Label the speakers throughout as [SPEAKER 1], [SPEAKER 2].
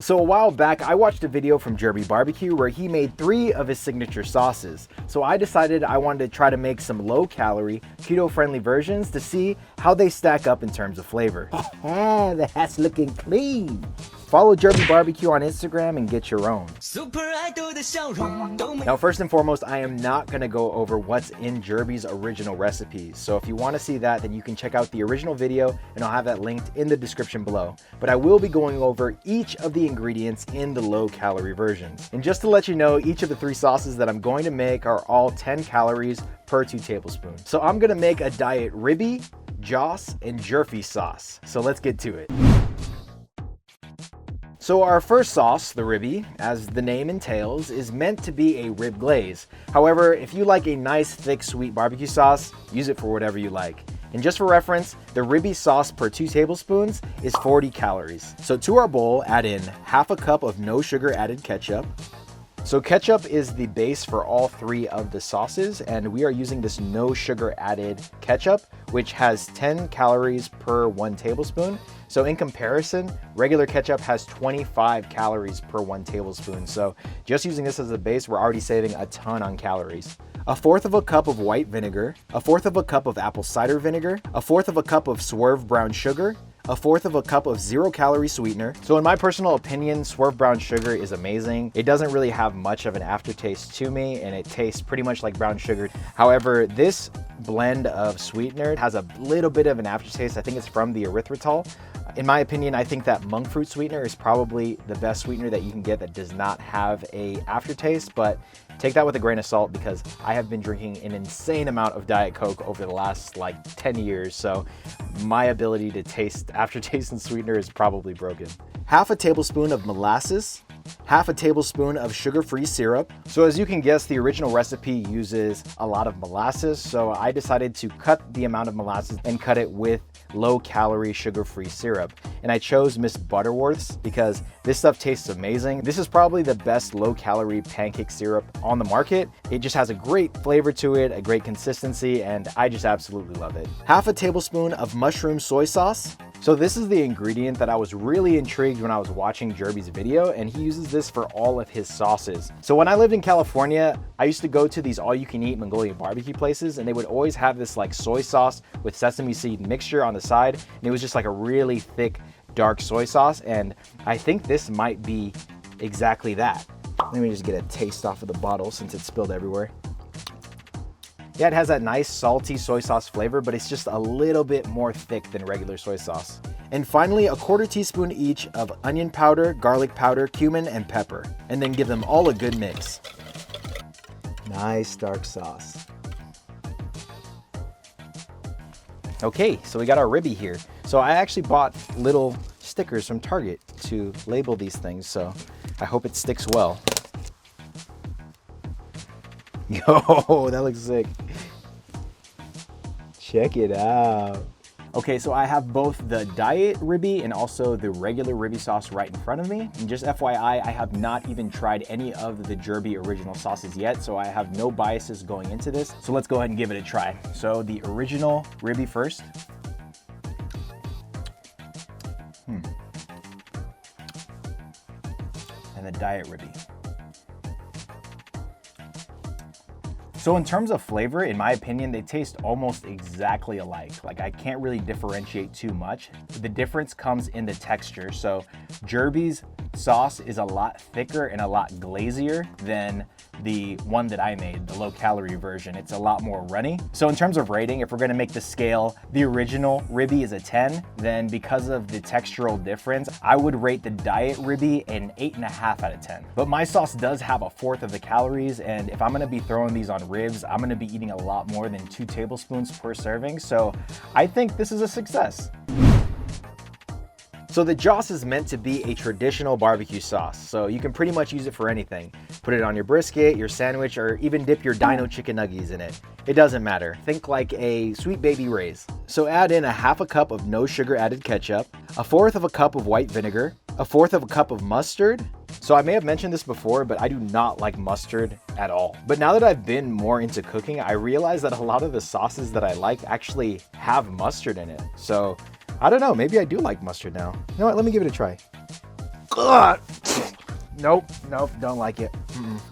[SPEAKER 1] So a while back, I watched a video from Jirby BBQ where he made 3 of his signature sauces. So I decided I wanted to try to make some low-calorie, keto-friendly versions to see how they stack up in terms of flavor.
[SPEAKER 2] That's looking clean.
[SPEAKER 1] Follow Jirby BBQ on Instagram and get your own. Now, first and foremost, I am not going to go over what's in Jirby's original recipes. So if you want to see that, then you can check out the original video and I'll have that linked in the description below. But I will be going over each of the ingredients in the low-calorie versions. And just to let you know, each of the 3 sauces that I'm going to make are all 10 calories per 2 tablespoons. So I'm going to make a diet Riby, Jauce, and Jirfee sauce. So let's get to it. So our first sauce, the Riby, as the name entails, is meant to be a rib glaze. However, if you like a nice, thick, sweet barbecue sauce, use it for whatever you like. And just for reference, the Riby sauce per 2 tablespoons is 40 calories. So to our bowl, add in half a cup of no sugar added ketchup. So ketchup is the base for all 3 of the sauces, and we are using this no sugar added ketchup, which has 10 calories per 1 tablespoon. So in comparison, regular ketchup has 25 calories per 1 tablespoon. So just using this as a base, we're already saving a ton on calories. 1/4 cup of white vinegar, 1/4 cup of apple cider vinegar, 1/4 cup of Swerve brown sugar, 1/4 cup of 0-calorie sweetener. So in my personal opinion, Swerve brown sugar is amazing. It doesn't really have much of an aftertaste to me, and it tastes pretty much like brown sugar. However, this blend of sweetener has a little bit of an aftertaste. I think it's from the erythritol. In my opinion, I think that monk fruit sweetener is probably the best sweetener that you can get that does not have a aftertaste, but take that with a grain of salt because I have been drinking an insane amount of Diet Coke over the last like 10 years, so my ability to taste aftertaste and sweetener is probably broken. 1/2 tablespoon of molasses, 1/2 tablespoon of sugar-free syrup. So as you can guess, the original recipe uses a lot of molasses, so I decided to cut the amount of molasses and cut it with low-calorie sugar-free syrup. And I chose Miss Butterworth's because this stuff tastes amazing. This is probably the best low-calorie pancake syrup on the market. It just has a great flavor to it, a great consistency, and I just absolutely love it. 1/2 tablespoon of mushroom soy sauce. So this is the ingredient that I was really intrigued when I was watching Jirby's video, and he uses this for all of his sauces. So when I lived in California, I used to go to these all-you-can-eat Mongolian barbecue places, and they would always have this like soy sauce with sesame seed mixture on the side, and it was just like a really thick, dark soy sauce, and I think this might be exactly that. Let me just get a taste off of the bottle since it's spilled everywhere. Yeah, it has that nice salty soy sauce flavor, but it's just a little bit more thick than regular soy sauce. And finally, 1/4 teaspoon each of onion powder, garlic powder, cumin, and pepper. And then give them all a good mix. Nice dark sauce. Okay, so we got our Riby here. So I actually bought little stickers from Target to label these things, so I hope it sticks well. Yo, that looks sick. Check it out. Okay, so I have both the diet Riby and also the regular Riby sauce right in front of me. And just FYI, I have not even tried any of the Jirby original sauces yet, so I have no biases going into this. So let's go ahead and give it a try. So the original Riby first. And the diet Riby. So in terms of flavor, in my opinion, they taste almost exactly alike. Like I can't really differentiate too much. The difference comes in the texture. So Jirby's sauce is a lot thicker and a lot glazier than the one that I made, the low-calorie version. It's a lot more runny. So in terms of rating, if we're gonna make the scale, the original Riby is a 10, then because of the textural difference, I would rate the diet Riby an 8.5 out of 10. But my sauce does have 1/4 of the calories, and if I'm gonna be throwing these on ribs, I'm gonna be eating a lot more than 2 tablespoons per serving, so I think this is a success. So the Jauce is meant to be a traditional barbecue sauce, so you can pretty much use it for anything. Put it on your brisket, your sandwich, or even dip your dino chicken nuggets in it. It doesn't matter. Think like a sweet baby Ray's. So add in 1/2 cup of no sugar added ketchup, 1/4 cup of white vinegar, 1/4 cup of mustard. So I may have mentioned this before, but I do not like mustard at all. But now that I've been more into cooking, I realize that a lot of the sauces that I like actually have mustard in it. So I don't know, maybe I do like mustard now. You know what, let me give it a try. Ugh. Nope, don't like it.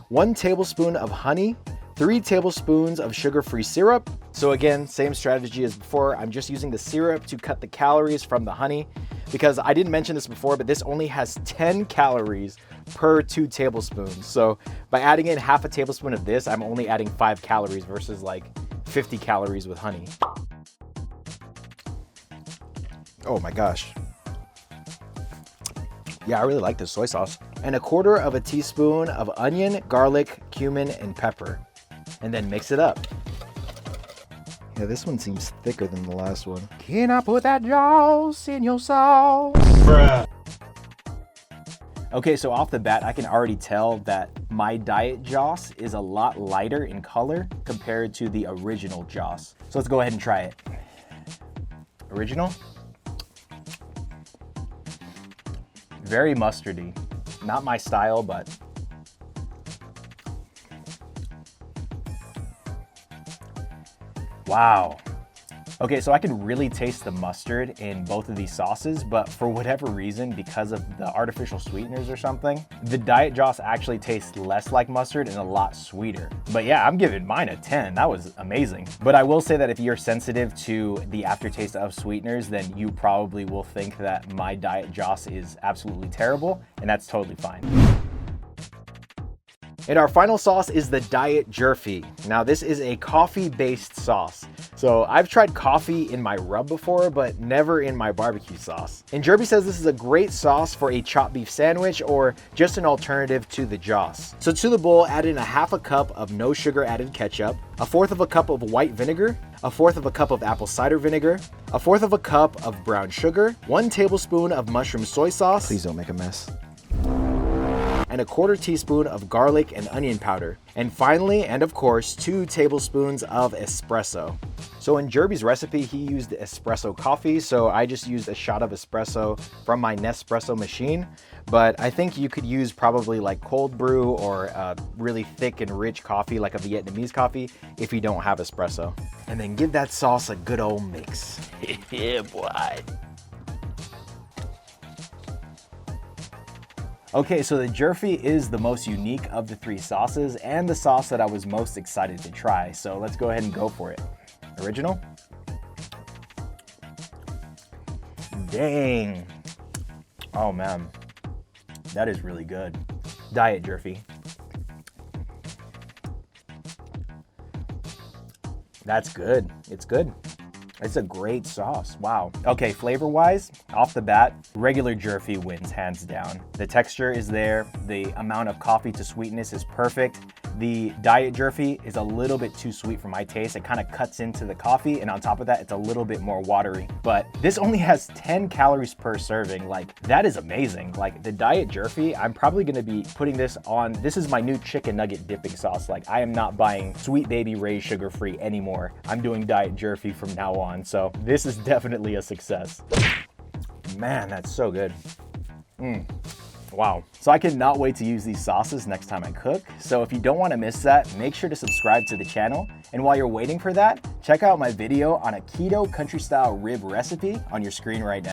[SPEAKER 1] 1 tablespoon of honey, 3 tablespoons of sugar-free syrup. So again, same strategy as before. I'm just using the syrup to cut the calories from the honey because I didn't mention this before, but this only has 10 calories per 2 tablespoons. So by adding in half a tablespoon of this, I'm only adding 5 calories versus like 50 calories with honey. Oh my gosh. Yeah, I really like this soy sauce. And 1/4 teaspoon of onion, garlic, cumin, and pepper. And then mix it up. Yeah, this one seems thicker than the last one. Can I put that Jauce in your sauce? Bruh. Okay, so off the bat, I can already tell that my diet Jauce is a lot lighter in color compared to the original Jauce. So let's go ahead and try it. Original? Very mustardy. Not my style, but wow. Okay, so I can really taste the mustard in both of these sauces, but for whatever reason, because of the artificial sweeteners or something, the Diet Jauce actually tastes less like mustard and a lot sweeter. But yeah, I'm giving mine a 10. That was amazing. But I will say that if you're sensitive to the aftertaste of sweeteners, then you probably will think that my Diet Jauce is absolutely terrible, and that's totally fine. And our final sauce is the Diet Jirfee. Now this is a coffee-based sauce. So I've tried coffee in my rub before, but never in my barbecue sauce. And Jirby says this is a great sauce for a chopped beef sandwich or just an alternative to the Jauce. So to the bowl, add in 1/2 cup of no sugar added ketchup, 1/4 cup of white vinegar, 1/4 cup of apple cider vinegar, 1/4 cup of brown sugar, 1 tablespoon of mushroom soy sauce. Please don't make a mess. And 1/4 teaspoon of garlic and onion powder. And finally, and of course, 2 tablespoons of espresso. So in Jirby's recipe, he used espresso coffee, so I just used a shot of espresso from my Nespresso machine. But I think you could use probably like cold brew or really thick and rich coffee like a Vietnamese coffee if you don't have espresso. And then give that sauce a good old mix. Yeah, boy. Okay, so the Jirfee is the most unique of the 3 sauces and the sauce that I was most excited to try. So let's go ahead and go for it. Original? Dang. Oh man, that is really good. Diet Jirfee. That's good, it's good. It's a great sauce, wow. Okay, flavor-wise, off the bat, regular Jirfee wins hands down. The texture is there, the amount of coffee to sweetness is perfect. The Diet Jirfee is a little bit too sweet for my taste. It kind of cuts into the coffee, and on top of that, it's a little bit more watery. But this only has 10 calories per serving. Like, that is amazing. Like, the Diet Jirfee, I'm probably gonna be putting this on, this is my new chicken nugget dipping sauce. Like, I am not buying Sweet Baby Ray's sugar-free anymore. I'm doing Diet Jirfee from now on. So this is definitely a success. Man, that's so good. Wow. So I cannot wait to use these sauces next time I cook. So if you don't want to miss that, make sure to subscribe to the channel. And while you're waiting for that, check out my video on a keto country style rib recipe on your screen right now.